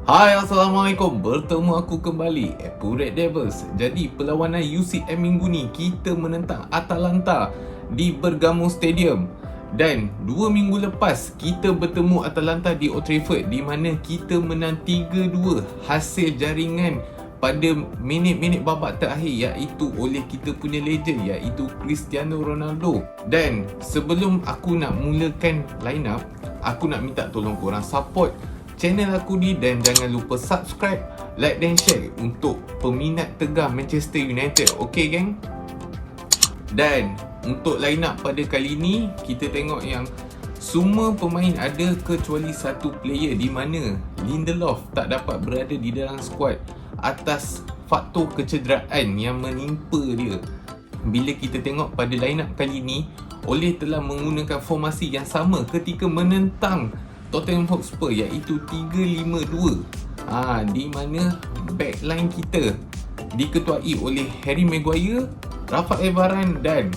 Hai, Assalamualaikum. Bertemu aku kembali, Epo Red Devils. Jadi, perlawanan UCM minggu ni kita menentang Atalanta di Bergamo Stadium. Dan 2 minggu lepas kita bertemu Atalanta di Old Trafford, di mana kita menang 3-2 hasil jaringan pada minit-minit babak terakhir, iaitu oleh kita punya legend, iaitu Cristiano Ronaldo. Dan sebelum aku nak mulakan line up, aku nak minta tolong korang support channel aku ni dan jangan lupa subscribe, like dan share untuk peminat tegar Manchester United. Okay geng? Dan untuk line up pada kali ni, kita tengok yang semua pemain ada kecuali satu player, di mana Lindelof tak dapat berada di dalam skuad atas faktor kecederaan yang menimpa dia. Bila kita tengok pada line up kali ni, Ole telah menggunakan formasi yang sama ketika menentang Tottenham Hotspur, iaitu 3-5-2. Di mana backline kita diketuai oleh Harry Maguire, Rafael Varane dan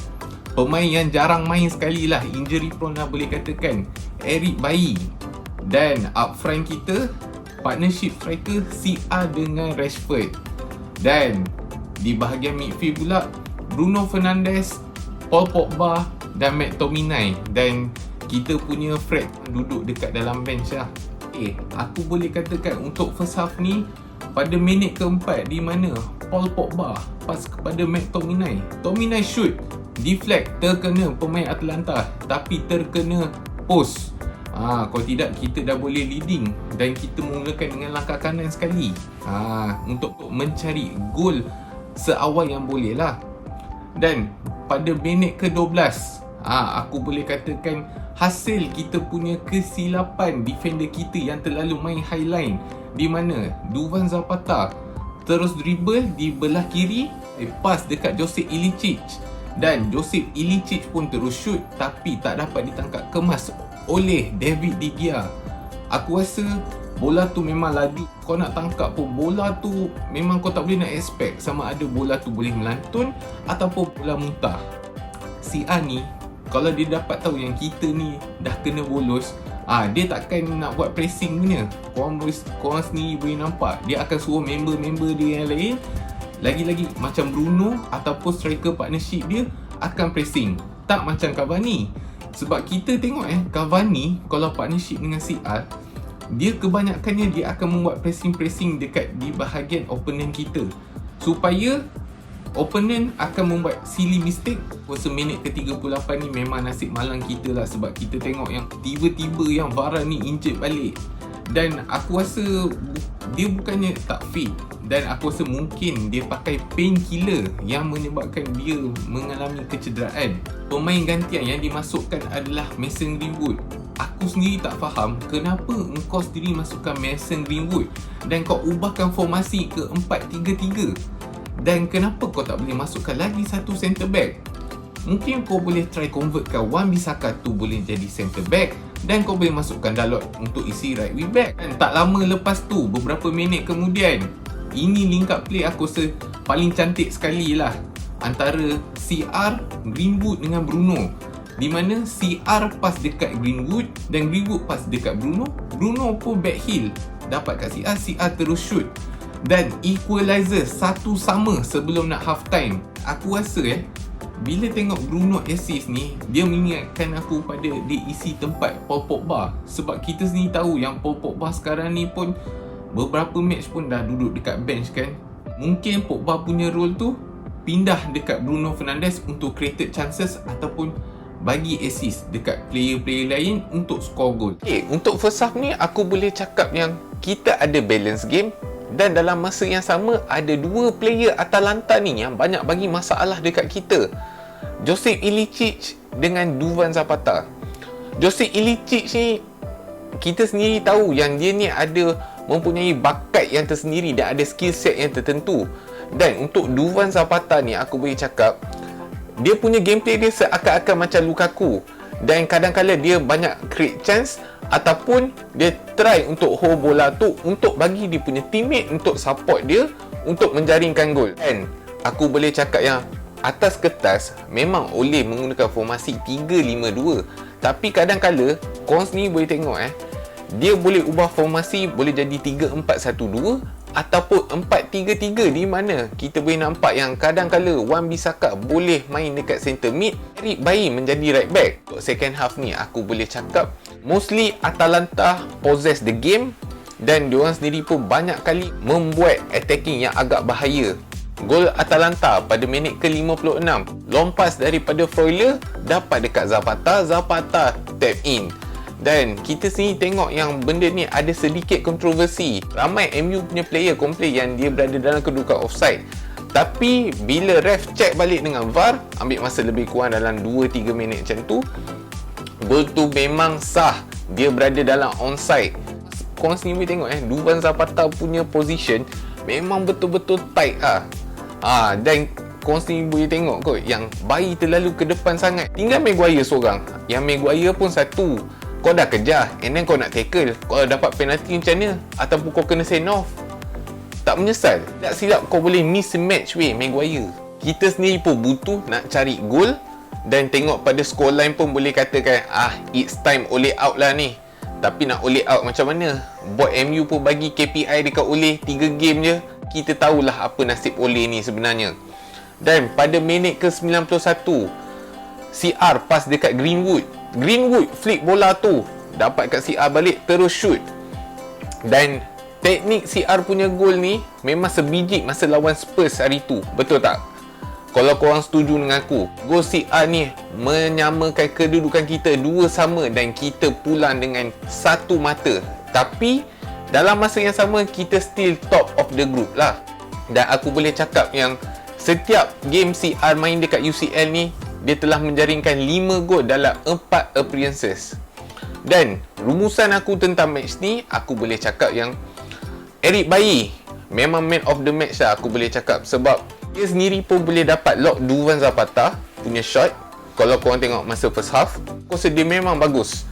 pemain yang jarang main sekali lah, injury prone lah boleh katakan, Eric Bailly. Dan up front kita partnership striker CR dengan Rashford. Dan di bahagian midfield pula Bruno Fernandes, Paul Pogba dan McTominay. Dan kita punya Fred duduk dekat dalam bench lah. Aku boleh katakan untuk first half ni, pada minit keempat, di mana Paul Pogba pas kepada McTominay, Tominay shoot deflect, terkena pemain Atalanta tapi terkena post. Kalau tidak kita dah boleh leading dan kita menggunakan dengan langkah kanan sekali untuk mencari gol seawal yang boleh lah. Dan pada minit ke-12, aku boleh katakan hasil kita punya kesilapan defender kita yang terlalu main high line, di mana Duvan Zapata terus dribble di belah kiri, pass dekat Josip Ilicic, dan Josip Ilicic pun terus shoot tapi tak dapat ditangkap kemas oleh David De Gea. Aku rasa bola tu memang laju, kau nak tangkap pun bola tu memang kau tak boleh nak expect sama ada bola tu boleh melantun ataupun bola muntah. Si A ni, kalau dia dapat tahu yang kita ni dah kena bolos, dia takkan nak buat pressing punya. Korang sendiri boleh nampak, dia akan suruh member-member dia yang lain, lagi-lagi macam Bruno ataupun striker partnership dia akan pressing. Tak macam Cavani. Sebab kita tengok Cavani kalau partnership dengan CR, dia kebanyakannya dia akan membuat pressing-pressing dekat di bahagian opponent kita, supaya opponent akan membuat silly mistake. Puasa minit ke-38 ni memang nasib malang kita lah, sebab kita tengok yang tiba-tiba yang Varane ni injured balik. Dan aku rasa dia bukannya tak fit, dan aku rasa mungkin dia pakai painkiller yang menyebabkan dia mengalami kecederaan. Pemain gantian yang dimasukkan adalah Mason Greenwood. Aku sendiri tak faham kenapa engkau sendiri masukkan Mason Greenwood dan kau ubahkan formasi ke 4-3-3. Dan kenapa kau tak boleh masukkan lagi satu centre back? Mungkin kau boleh try convertkan Wan-Bissaka tu boleh jadi centre back, dan kau boleh masukkan Dalot untuk isi right wing back. Dan tak lama lepas tu, beberapa minit kemudian, ini link up play aku rasa paling cantik sekali lah antara CR, Greenwood dengan Bruno, di mana CR pas dekat Greenwood dan Greenwood pas dekat Bruno. Bruno pun back heel dapat kat CR, CR terus shoot dan equalizer 1-1 sebelum nak half time. Aku rasa bila tengok Bruno assist ni, dia mengingatkan aku pada dia isi tempat Paul Pogba. Sebab kita sendiri tahu yang Paul Pogba sekarang ni pun beberapa match pun dah duduk dekat bench kan. Mungkin Pogba punya role tu pindah dekat Bruno Fernandes untuk created chances ataupun bagi assist dekat player-player lain untuk score goal. Untuk first half ni aku boleh cakap yang kita ada balance game, dan dalam masa yang sama ada dua player Atalanta ni yang banyak bagi masalah dekat kita, Josip Ilicic dengan Duvan Zapata. Josip Ilicic ni kita sendiri tahu yang dia ni ada mempunyai bakat yang tersendiri dan ada skill set yang tertentu. Dan untuk Duvan Zapata ni aku boleh cakap dia punya gameplay dia seakan-akan macam Lukaku, dan kadang-kadang dia banyak create chance ataupun dia try untuk hold bola tu untuk bagi dia punya teammate untuk support dia untuk menjaringkan gol. Dan aku boleh cakap yang atas kertas memang Ole menggunakan formasi 3-5-2, tapi kadang-kala korang sendiri boleh tengok Dia boleh ubah formasi, boleh jadi 3-4-1-2 ataupun 4-3-3, di mana kita boleh nampak yang kadang-kala Wan-Bissaka boleh main dekat center mid, Eric Bailly menjadi right back. Untuk second half ni aku boleh cakap mostly Atalanta possess the game, dan diorang sendiri pun banyak kali membuat attacking yang agak bahaya. Gol Atalanta pada minit ke-56, lompas daripada Freuler dapat dekat Zapata, Zapata tap in. Dan kita sini tengok yang benda ni ada sedikit kontroversi. Ramai MU punya player komplain yang dia berada dalam kedudukan offside. Tapi bila ref check balik dengan VAR, ambil masa lebih kurang dalam 2-3 minit macam tu, gol tu memang sah. Dia berada dalam onside. Korang sini boleh tengok Duvan Zapata punya position memang betul-betul tight lah. Dan korang sini boleh tengok kot yang Bailly terlalu ke depan sangat. Tinggal Maguire seorang. Yang Maguire pun satu, kau dah kejar and then kau nak tackle. Kau dapat penalti macam mana? Ataupun kau kena send off, tak menyesal? Tak silap kau boleh miss match weh Maguire. Kita sendiri pun butuh nak cari gol. Dan tengok pada scoreline pun boleh katakan it's time Ole out lah ni. Tapi nak Ole out macam mana? Buat MU pun bagi KPI dekat Ole 3 game je. Kita tahulah apa nasib Ole ni sebenarnya. Dan pada minit ke-91, CR pass dekat Greenwood. Greenwood flick bola tu, dapat kat CR balik, terus shoot. Dan teknik CR punya gol ni memang sebiji masa lawan Spurs hari tu. Betul tak? Kalau korang setuju dengan aku, gol CR ni menyamakan kedudukan kita 2-2 dan kita pulang dengan satu mata. Tapi dalam masa yang sama kita still top of the group lah. Dan aku boleh cakap yang setiap game CR main dekat UCL ni, dia telah menjaringkan 5 gol dalam 4 appearances. Dan rumusan aku tentang match ni, aku boleh cakap yang Eric Bailly memang man of the match lah, aku boleh cakap. Sebab dia sendiri pun boleh dapat lock Duvan Zapata punya shot. Kalau korang tengok masa first half, aku rasa dia memang bagus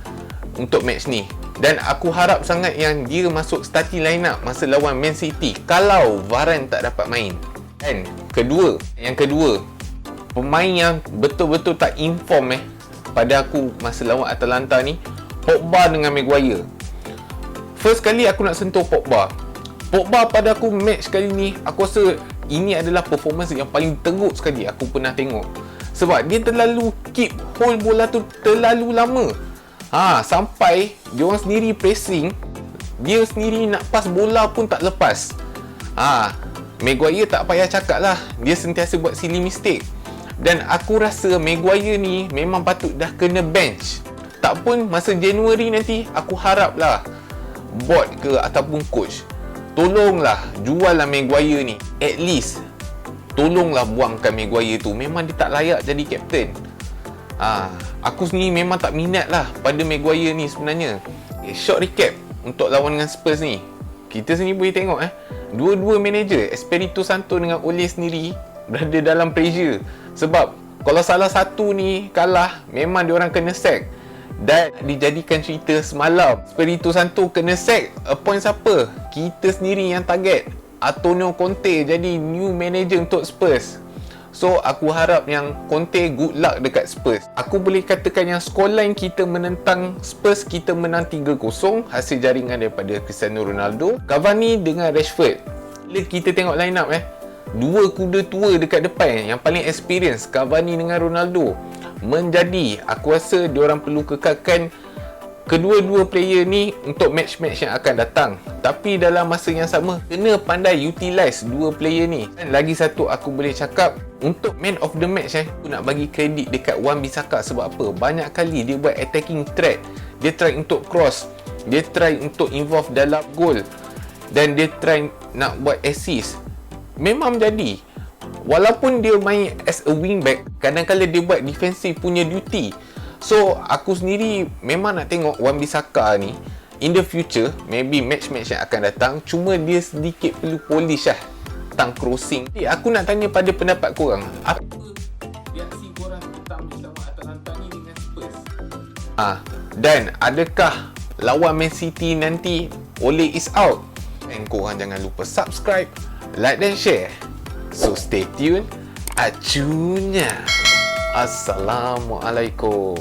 untuk match ni. Dan aku harap sangat yang dia masuk starting line up masa lawan Man City kalau Varane tak dapat main. Dan yang kedua, pemain yang betul-betul tak inform pada aku masa lawan Atalanta ni, Pogba dengan Maguire. First kali aku nak sentuh Pogba pada aku match kali ni, aku rasa ini adalah performance yang paling teruk sekali aku pernah tengok. Sebab dia terlalu keep hold bola tu terlalu lama. Sampai diorang sendiri pressing, dia sendiri nak pass bola pun tak lepas. Maguire tak payah cakap lah, dia sentiasa buat silly mistake. Dan aku rasa Maguire ni memang patut dah kena bench. Tak pun masa Januari nanti, aku harap lah board ke ataupun coach, tolonglah jual lah Maguire ni. At least tolonglah buangkan Maguire tu. Memang dia tak layak jadi kapten. Aku sendiri memang tak minat lah pada Maguire ni sebenarnya. Short recap untuk lawan dengan Spurs ni, kita sendiri boleh tengok dua-dua manager, Espirito Santo dengan Ole sendiri, berada dalam pressure. Sebab kalau salah satu ni kalah, memang diorang kena sack. Dan dijadikan cerita semalam, Espirito Santo kena sack, appoint siapa? Kita sendiri yang target Antonio Conte jadi new manager untuk Spurs. So aku harap yang Conte good luck dekat Spurs. Aku boleh katakan yang scoreline kita menentang Spurs, kita menang 3-0 hasil jaringan daripada Cristiano Ronaldo, Cavani dengan Rashford. Bila kita tengok line up dua kuda tua dekat depan, yang paling experience Cavani dengan Ronaldo, menjadi aku rasa diorang perlu kekalkan kedua-dua player ni untuk match-match yang akan datang. Tapi dalam masa yang sama, kena pandai utilize dua player ni. Dan lagi satu aku boleh cakap, untuk man of the match aku nak bagi kredit dekat Wan-Bissaka. Sebab apa? Banyak kali dia buat attacking threat, dia try untuk cross, dia try untuk involve dalam goal, dan dia try nak buat assist. Memang menjadi. Walaupun dia main as a wingback, kadang-kadang dia buat defensive punya duty. So aku sendiri memang nak tengok Wan-Bissaka ni in the future, maybe match-match yang akan datang, cuma dia sedikit perlu polish lah tentang crossing. Jadi aku nak tanya pada pendapat korang, apa reaksi korang tentang bersama Atalanta ni dengan Spurs? Dan adakah lawan Man City nanti Ole is out? Dan korang jangan lupa subscribe, like dan share. So stay tuned. Acunya. Assalamualaikum.